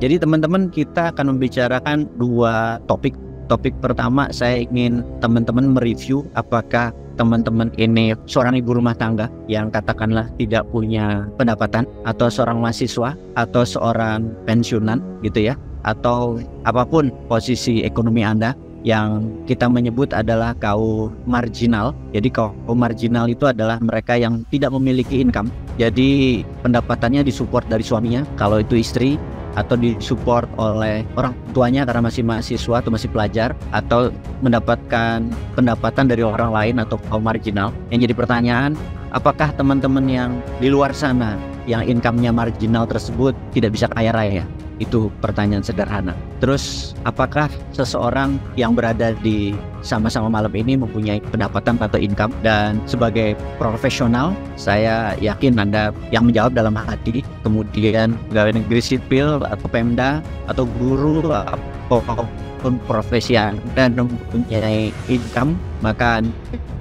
Jadi teman-teman, kita akan membicarakan dua topik. Topik pertama, saya ingin teman-teman mereview apakah teman-teman ini seorang ibu rumah tangga yang katakanlah tidak punya pendapatan, atau seorang mahasiswa, atau seorang pensiunan gitu ya, atau apapun posisi ekonomi Anda yang kita menyebut adalah kaum marginal. Jadi kaum marginal itu adalah mereka yang tidak memiliki income. Jadi pendapatannya disupport dari suaminya kalau itu istri, atau disupport oleh orang tuanya karena masih mahasiswa atau masih pelajar, atau mendapatkan pendapatan dari orang lain atau kaum marginal. Yang jadi pertanyaan, apakah teman-teman yang di luar sana yang income-nya marginal tersebut tidak bisa kaya raya? Itu pertanyaan sederhana. Terus, apakah seseorang yang berada di sama-sama malam ini mempunyai pendapatan atau income? Dan sebagai profesional, saya yakin Anda yang menjawab dalam hati, kemudian pegawai negeri sipil atau Pemda atau guru apapun profesi Anda mempunyai income, maka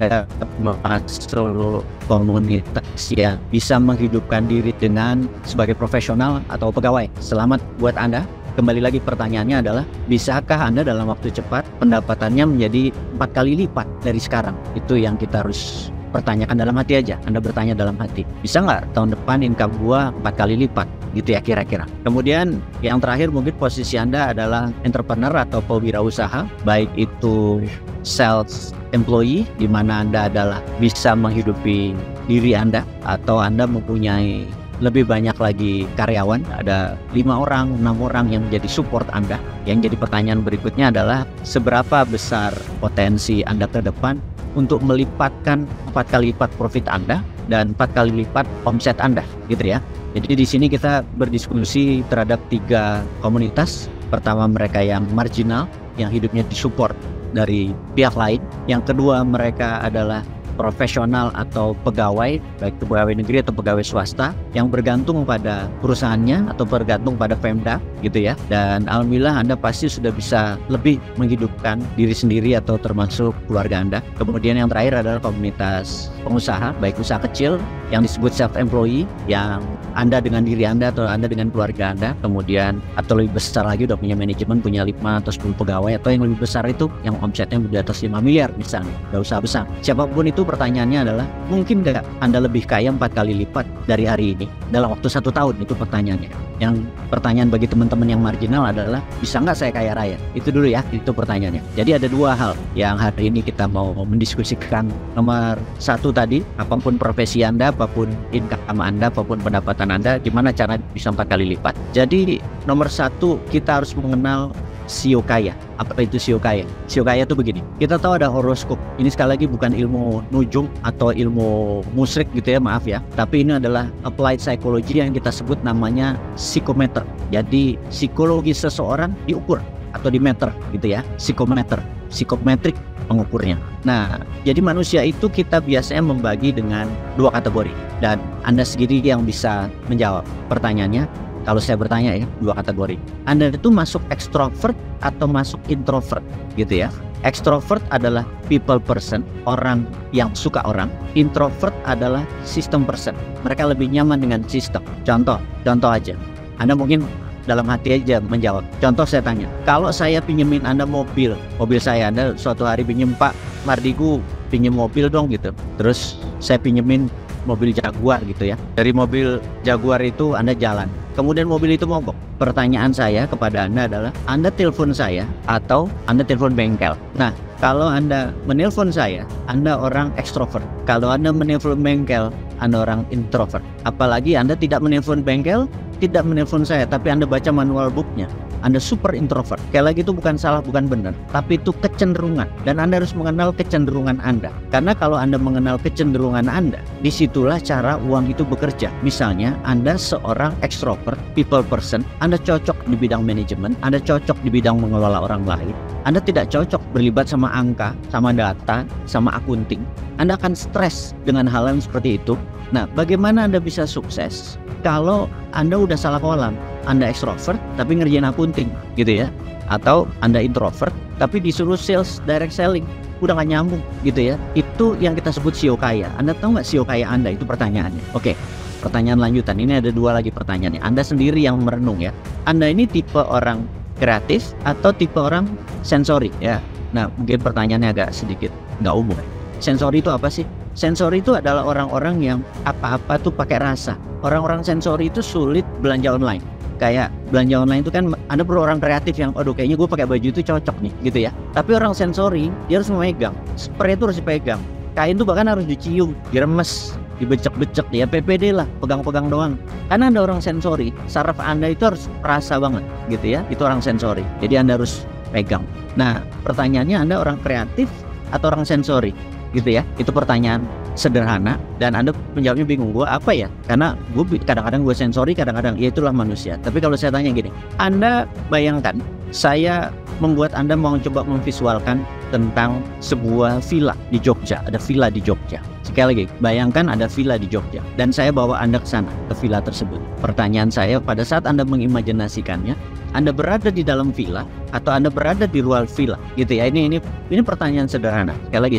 Anda masuk komunitas yang bisa menghidupkan diri dengan sebagai profesional atau pegawai. Selamat buat Anda. Kembali lagi pertanyaannya adalah, bisakah Anda dalam waktu cepat pendapatannya menjadi 4 kali lipat dari sekarang? Itu yang kita harus pertanyakan dalam hati aja. Anda bertanya dalam hati, bisa nggak tahun depan income gua 4 kali lipat? Gitu ya kira-kira. Kemudian yang terakhir, mungkin posisi Anda adalah entrepreneur atau pewirausaha, baik itu sales employee di mana Anda adalah bisa menghidupi diri Anda, atau Anda mempunyai lebih banyak lagi karyawan, ada 5 orang, 6 orang yang menjadi support Anda. Yang jadi pertanyaan berikutnya adalah, seberapa besar potensi Anda ke depan untuk melipatkan 4 kali lipat profit Anda dan 4 kali lipat omset Anda, gitu ya. Jadi di sini kita berdiskusi terhadap 3 komunitas. Pertama, mereka yang marginal, yang hidupnya disupport dari pihak lain. Yang kedua, mereka adalah profesional atau pegawai, baik itu pegawai negeri atau pegawai swasta, yang bergantung pada perusahaannya atau bergantung pada Pemda gitu ya. Dan alhamdulillah Anda pasti sudah bisa lebih menghidupkan diri sendiri atau termasuk keluarga Anda. Kemudian yang terakhir adalah komunitas pengusaha, baik usaha kecil yang disebut self-employee, yang Anda dengan diri Anda atau Anda dengan keluarga Anda, kemudian atau lebih besar lagi udah punya manajemen, punya 5 atau 10 pegawai, atau yang lebih besar itu yang omsetnya di atas 5 miliar misalnya, udah usaha besar. Siapapun itu, pertanyaannya adalah, mungkin nggak Anda lebih kaya 4 kali lipat dari hari ini dalam waktu 1 tahun? Itu pertanyaannya. Yang pertanyaan bagi teman-teman yang marginal adalah, bisa nggak saya kaya raya? Itu dulu ya, itu pertanyaannya. Jadi ada 2 hal yang hari ini kita mau mendiskusikan. Nomor 1 tadi, apapun profesi Anda, apapun income Anda, apapun pendapatan Anda, gimana cara bisa 4 kali lipat. Jadi nomor 1, kita harus mengenal sio kaya. Apa itu sio kaya? Sio kaya itu begini, kita tahu ada horoskop. Ini sekali lagi bukan ilmu nujum atau ilmu musrik gitu ya, maaf ya. Tapi ini adalah applied psychology yang kita sebut namanya psikometer. Jadi psikologi seseorang diukur atau dimeter gitu ya, psikometer, psikometrik pengukurnya. Nah, jadi manusia itu kita biasanya membagi dengan 2 kategori, dan Anda sendiri yang bisa menjawab pertanyaannya. Kalau saya bertanya ya, 2 kategori. Anda itu masuk extrovert atau masuk introvert gitu ya. Extrovert adalah people person, orang yang suka orang. Introvert adalah system person, mereka lebih nyaman dengan sistem. Contoh aja, Anda mungkin dalam hati aja menjawab. Contoh saya tanya, kalau saya pinjemin Anda mobil saya, Anda suatu hari pinjem, Pak Mardigu pinjem mobil dong gitu. Terus saya pinjemin mobil Jaguar gitu ya. Dari mobil Jaguar itu Anda jalan, kemudian mobil itu mogok. Pertanyaan saya kepada Anda adalah, Anda telepon saya atau Anda telepon bengkel? Nah, kalau Anda menelpon saya, Anda orang ekstrovert. Kalau Anda menelpon bengkel, Anda orang introvert. Apalagi Anda tidak menelpon bengkel, tidak menelpon saya, tapi Anda baca manual booknya, Anda super introvert. Sekali lagi, itu bukan salah, bukan benar, tapi itu kecenderungan. Dan Anda harus mengenal kecenderungan Anda. Karena kalau Anda mengenal kecenderungan Anda, disitulah cara uang itu bekerja. Misalnya, Anda seorang extrovert, people person, Anda cocok di bidang manajemen, Anda cocok di bidang mengelola orang lain, Anda tidak cocok berlibat sama angka, sama data, sama akunting. Anda akan stres dengan hal yang seperti itu. Nah, bagaimana Anda bisa sukses kalau Anda udah salah kolam? Anda extrovert tapi ngerjain akunting gitu ya, atau Anda introvert tapi disuruh sales, direct selling, udah gak nyambung gitu ya. Itu yang kita sebut sio kaya. Anda tahu nggak sio kaya Anda? Itu pertanyaannya. Oke, pertanyaan lanjutan. Ini ada 2 lagi pertanyaannya. Anda sendiri yang merenung ya. Anda ini tipe orang kreatif atau tipe orang sensori ya? Nah, mungkin pertanyaannya agak sedikit nggak umum. Sensori itu apa sih? Sensori itu adalah orang-orang yang apa-apa tuh pakai rasa. Orang-orang sensori itu sulit belanja online. Kayak belanja online itu kan Anda perlu orang kreatif yang aduh kayaknya gue pakai baju itu cocok nih gitu ya. Tapi orang sensori dia harus memegang. Spray itu harus dipegang. Kain itu bahkan harus dicium, diremes, dibecek-becek, ya PPD lah, pegang-pegang doang. Karena Anda orang sensori, saraf Anda itu harus perasa banget gitu ya. Itu orang sensori. Jadi Anda harus pegang. Nah, pertanyaannya Anda orang kreatif atau orang sensori gitu ya. Itu pertanyaan sederhana dan Anda menjawabnya bingung, gue apa ya? Karena gue kadang-kadang gue sensori, kadang-kadang ya itulah manusia. Tapi kalau saya tanya gini, Anda bayangkan saya membuat Anda mau coba memvisualkan tentang sebuah villa di Jogja. Ada villa di Jogja. Sekali lagi, bayangkan ada villa di Jogja dan saya bawa Anda ke sana, ke villa tersebut. Pertanyaan saya, pada saat Anda mengimajinasikannya, Anda berada di dalam villa atau Anda berada di luar villa gitu ya. Ini pertanyaan sederhana. Sekali lagi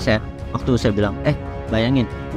waktu saya bilang,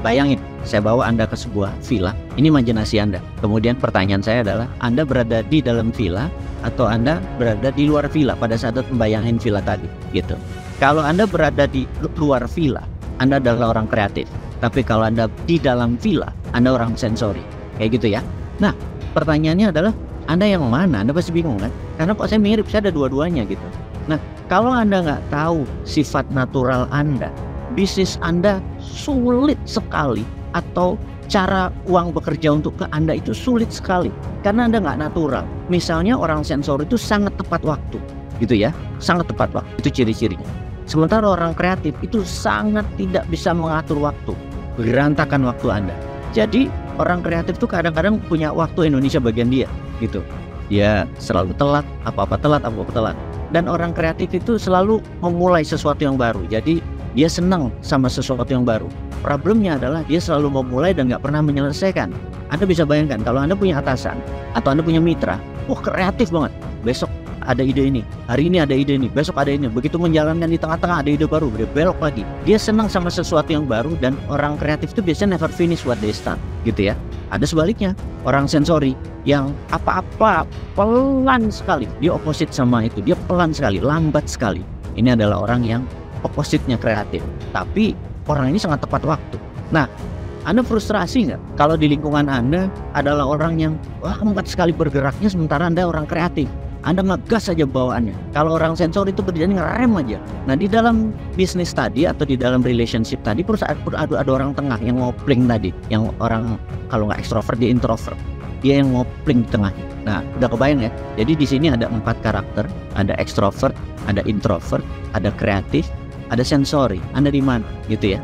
bayangin, saya bawa Anda ke sebuah villa. Ini imajinasi Anda. Kemudian pertanyaan saya adalah, Anda berada di dalam villa atau Anda berada di luar villa pada saat membayangin villa tadi, gitu. Kalau Anda berada di luar villa, Anda adalah orang kreatif. Tapi kalau Anda di dalam villa, Anda orang sensori. Kayak gitu ya. Nah, pertanyaannya adalah, Anda yang mana? Anda pasti bingung kan? Karena kok saya mirip, saya ada dua-duanya gitu. Nah, kalau Anda nggak tahu sifat natural Anda, bisnis Anda sulit sekali, atau cara uang bekerja untuk ke Anda itu sulit sekali karena Anda nggak natural. Misalnya orang sensor itu sangat tepat waktu gitu ya, sangat tepat waktu, itu ciri-cirinya. Sementara orang kreatif itu sangat tidak bisa mengatur waktu, berantakan waktu Anda. Jadi orang kreatif tuh kadang-kadang punya waktu Indonesia bagian dia gitu. Dia selalu telat, apa-apa telat. Dan orang kreatif itu selalu memulai sesuatu yang baru. Jadi dia senang sama sesuatu yang baru. Problemnya adalah dia selalu memulai dan nggak pernah menyelesaikan. Anda bisa bayangkan kalau Anda punya atasan atau Anda punya mitra, kreatif banget. Besok ada ide ini, hari ini ada ide ini, besok ada ini. Begitu menjalankan di tengah-tengah ada ide baru, dia belok lagi. Dia senang sama sesuatu yang baru dan orang kreatif itu biasanya never finish what they start, gitu ya. Ada sebaliknya, orang sensori yang apa-apa pelan sekali. Dia opposite sama itu, dia pelan sekali, lambat sekali. Ini adalah orang yang opposite-nya kreatif, tapi orang ini sangat tepat waktu. Nah, Anda frustrasi nggak kalau di lingkungan Anda adalah orang yang lambat sekali bergeraknya sementara Anda orang kreatif? Anda ngegas aja bawaannya. Kalau orang sensor itu kerjanya ngerem aja. Nah, di dalam bisnis tadi atau di dalam relationship tadi ada orang tengah yang ngopling tadi, yang orang kalau nggak ekstrovert dia introvert. Dia yang ngopling di tengahnya. Nah, udah kebayang ya. Jadi di sini ada 4 karakter, ada ekstrovert, ada introvert, ada kreatif, ada sensori. Anda di mana gitu ya.